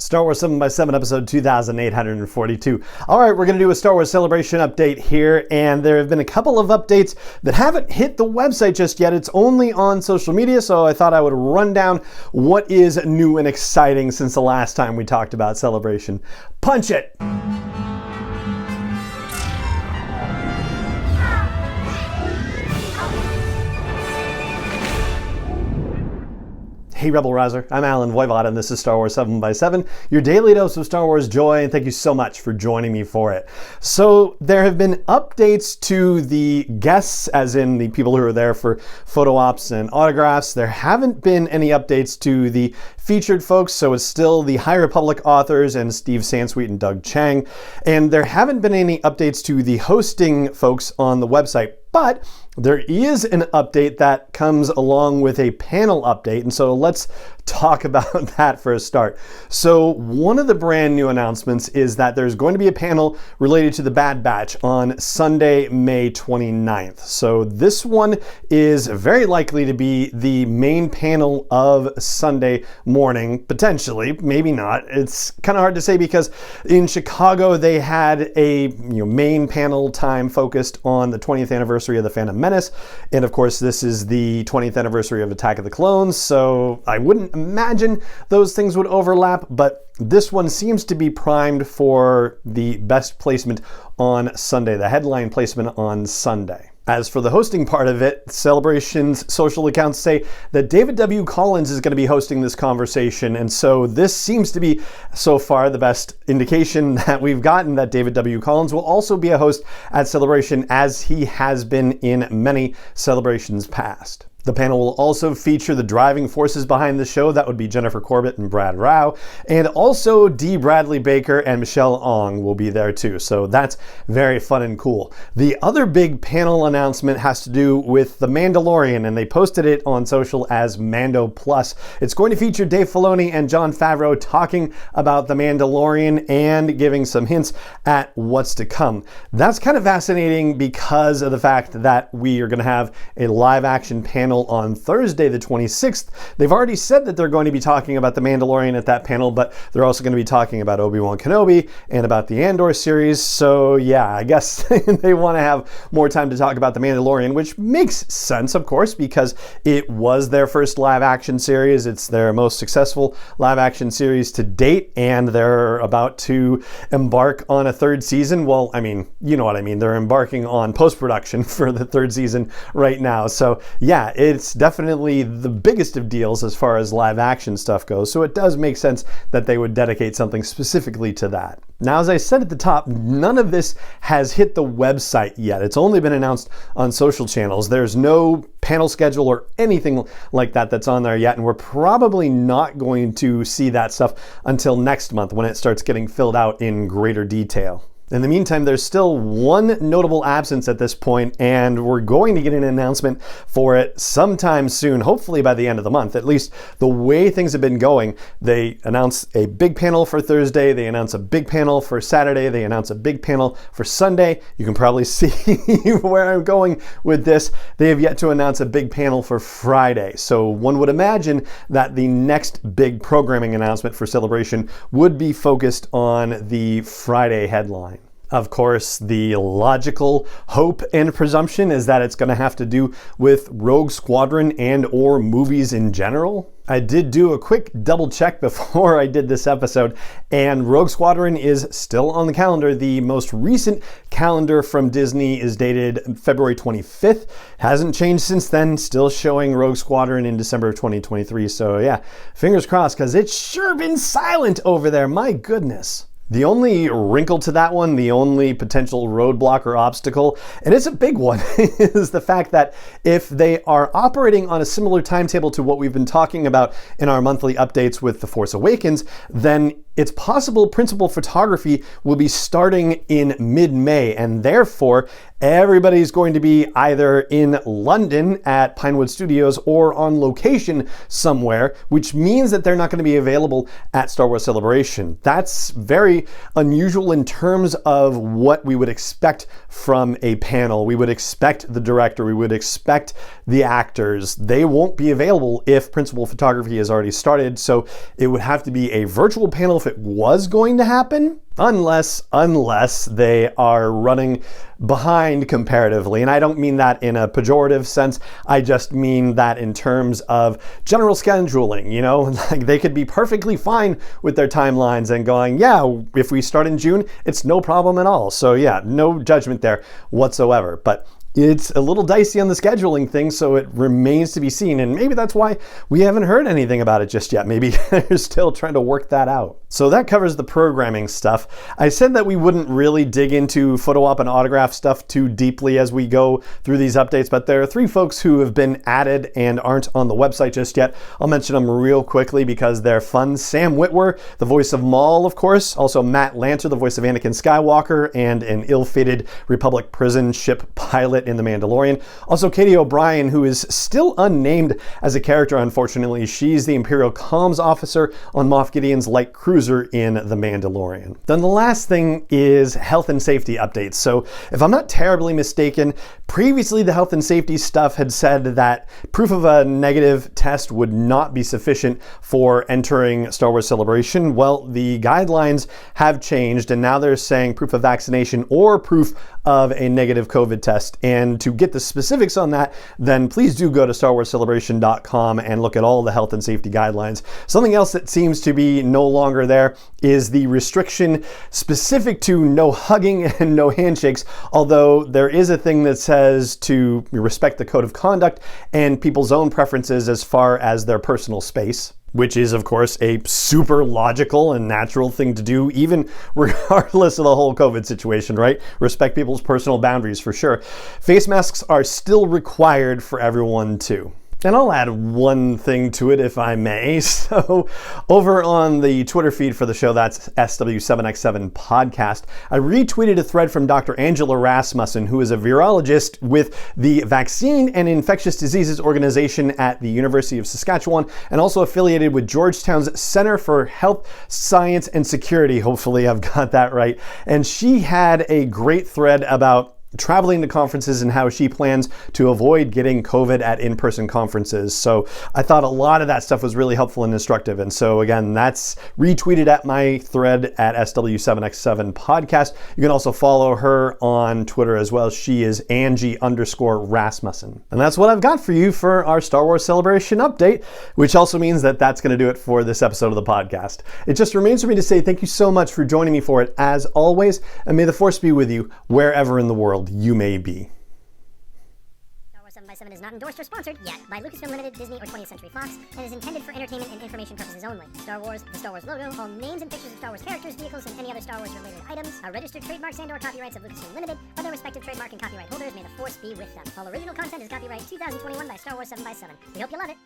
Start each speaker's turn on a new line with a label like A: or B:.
A: Star Wars 7x7, episode 2842. All right, we're going to do a Star Wars Celebration update here, and there have been a couple of updates that haven't hit the website just yet. It's only on social media, so I thought I would run down what is new and exciting since the last time we talked about Celebration. Punch it! Hey Rebel Rouser, I'm Alan Voivod and this is Star Wars 7x7, your daily dose of Star Wars joy, and thank you so much for joining me for it. So there have been updates to the guests, as in the people who are there for photo ops and autographs. There haven't been any updates to the featured folks, so it's still the High Republic authors and Steve Sansweet and Doug Chang. And there haven't been any updates to the hosting folks on the website, but there is an update that comes along with a panel update, and so let's talk about that for a start. So one of the brand new announcements is that there's going to be a panel related to the Bad Batch on Sunday, May 29th. So this one is very likely to be the main panel of Sunday morning, potentially, maybe not. It's kind of hard to say because in Chicago they had a main panel time focused on the 20th anniversary of the Phantom Menace, and of course this is the 20th anniversary of Attack of the Clones, so I wouldn't imagine those things would overlap, but this one seems to be primed for the best placement on Sunday, the headline placement on Sunday. As for the hosting part of it, Celebration's social accounts say that David W. Collins is going to be hosting this conversation, and so this seems to be, so far, the best indication that we've gotten that David W. Collins will also be a host at Celebration, as he has been in many Celebrations past. The panel will also feature the driving forces behind the show. That would be Jennifer Corbett and Brad Rao. And also D. Bradley Baker and Michelle Ong will be there too. So that's very fun and cool. The other big panel announcement has to do with The Mandalorian, and they posted it on social as Mando Plus. It's going to feature Dave Filoni and Jon Favreau talking about The Mandalorian and giving some hints at what's to come. That's kind of fascinating because of the fact that we are going to have a live action panel on Thursday the 26th. They've already said that they're going to be talking about The Mandalorian at that panel, but they're also going to be talking about Obi-Wan Kenobi and about the Andor series. So yeah, I guess they want to have more time to talk about The Mandalorian, which makes sense, of course, because it was their first live action series. It's their most successful live action series to date, and they're about to embark on a third season. Well, I mean, you know what I mean. They're embarking on post-production for the third season right now. So yeah, it's definitely the biggest of deals as far as live action stuff goes, so it does make sense that they would dedicate something specifically to that. Now, as I said at the top, none of this has hit the website yet. It's only been announced on social channels. There's no panel schedule or anything like that that's on there yet, and we're probably not going to see that stuff until next month when it starts getting filled out in greater detail. In the meantime, there's still one notable absence at this point, and we're going to get an announcement for it sometime soon, hopefully by the end of the month. At least the way things have been going, they announce a big panel for Thursday, they announce a big panel for Saturday, they announce a big panel for Sunday. You can probably see where I'm going with this. They have yet to announce a big panel for Friday. So one would imagine that the next big programming announcement for Celebration would be focused on the Friday headline. Of course, the logical hope and presumption is that it's going to have to do with Rogue Squadron and or movies in general. I did do a quick double check before I did this episode, and Rogue Squadron is still on the calendar. The most recent calendar from Disney is dated February 25th. Hasn't changed since then, still showing Rogue Squadron in December of 2023. So yeah, fingers crossed, because it's sure been silent over there, my goodness. The only wrinkle to that one, the only potential roadblock or obstacle, and it's a big one, is the fact that if they are operating on a similar timetable to what we've been talking about in our monthly updates with The Force Awakens, then it's possible principal photography will be starting in mid-May, and therefore everybody's going to be either in London at Pinewood Studios or on location somewhere, which means that they're not going to be available at Star Wars Celebration. That's very unusual in terms of what we would expect from a panel. We would expect the director, we would expect the actors. They won't be available if principal photography has already started, so it would have to be a virtual panel if it was going to happen. Unless they are running behind comparatively. And I don't mean that in a pejorative sense. I just mean that in terms of general scheduling, you know, like they could be perfectly fine with their timelines and going, yeah, if we start in June, it's no problem at all. So yeah, no judgment there whatsoever. But it's a little dicey on the scheduling thing, so it remains to be seen. And maybe that's why we haven't heard anything about it just yet. Maybe they're still trying to work that out. So that covers the programming stuff. I said that we wouldn't really dig into photo op and autograph stuff too deeply as we go through these updates, but there are 3 folks who have been added and aren't on the website just yet. I'll mention them real quickly because they're fun. Sam Witwer, the voice of Maul, of course. Also Matt Lanter, the voice of Anakin Skywalker and an ill-fated Republic prison ship pilot in The Mandalorian. Also Katie O'Brien, who is still unnamed as a character, unfortunately. She's the Imperial Comms Officer on Moff Gideon's light cruiser in The Mandalorian. Then the last thing is health and safety updates. So if I'm not terribly mistaken, previously the health and safety stuff had said that proof of a negative test would not be sufficient for entering Star Wars Celebration. Well, the guidelines have changed and now they're saying proof of vaccination or proof of a negative COVID test. And to get the specifics on that, then please do go to StarWarsCelebration.com and look at all the health and safety guidelines. Something else that seems to be no longer there is the restriction specific to no hugging and no handshakes, although there is a thing that says to respect the code of conduct and people's own preferences as far as their personal space, which is, of course, a super logical and natural thing to do, even regardless of the whole COVID situation, right? Respect people's personal boundaries for sure. Face masks are still required for everyone too. And I'll add one thing to it, if I may. So over on the Twitter feed for the show, that's SW7X7 podcast, I retweeted a thread from Dr. Angela Rasmussen, who is a virologist with the Vaccine and Infectious Diseases Organization at the University of Saskatchewan, and also affiliated with Georgetown's Center for Health, Science, and Security. Hopefully I've got that right. And she had a great thread about traveling to conferences and how she plans to avoid getting COVID at in-person conferences. So I thought a lot of that stuff was really helpful and instructive. And so again, that's retweeted at my thread at SW7X7 podcast. You can also follow her on Twitter as well. She is Angie_Rasmussen. And that's what I've got for you for our Star Wars Celebration update, which also means that that's going to do it for this episode of the podcast. It just remains for me to say thank you so much for joining me for it as always, and may the Force be with you wherever in the world you may be.
B: Star Wars 7x7 is not endorsed or sponsored yet by Lucasfilm Limited, Disney, or 20th Century Fox, and is intended for entertainment and information purposes only. Star Wars, the Star Wars logo, all names and pictures of Star Wars characters, vehicles, and any other Star Wars related items are registered trademarks and/or copyrights of Lucasfilm Limited, or their respective trademark and copyright holders. May the Force be with them. All original content is copyright 2021 by Star Wars 7x7. We hope you love it.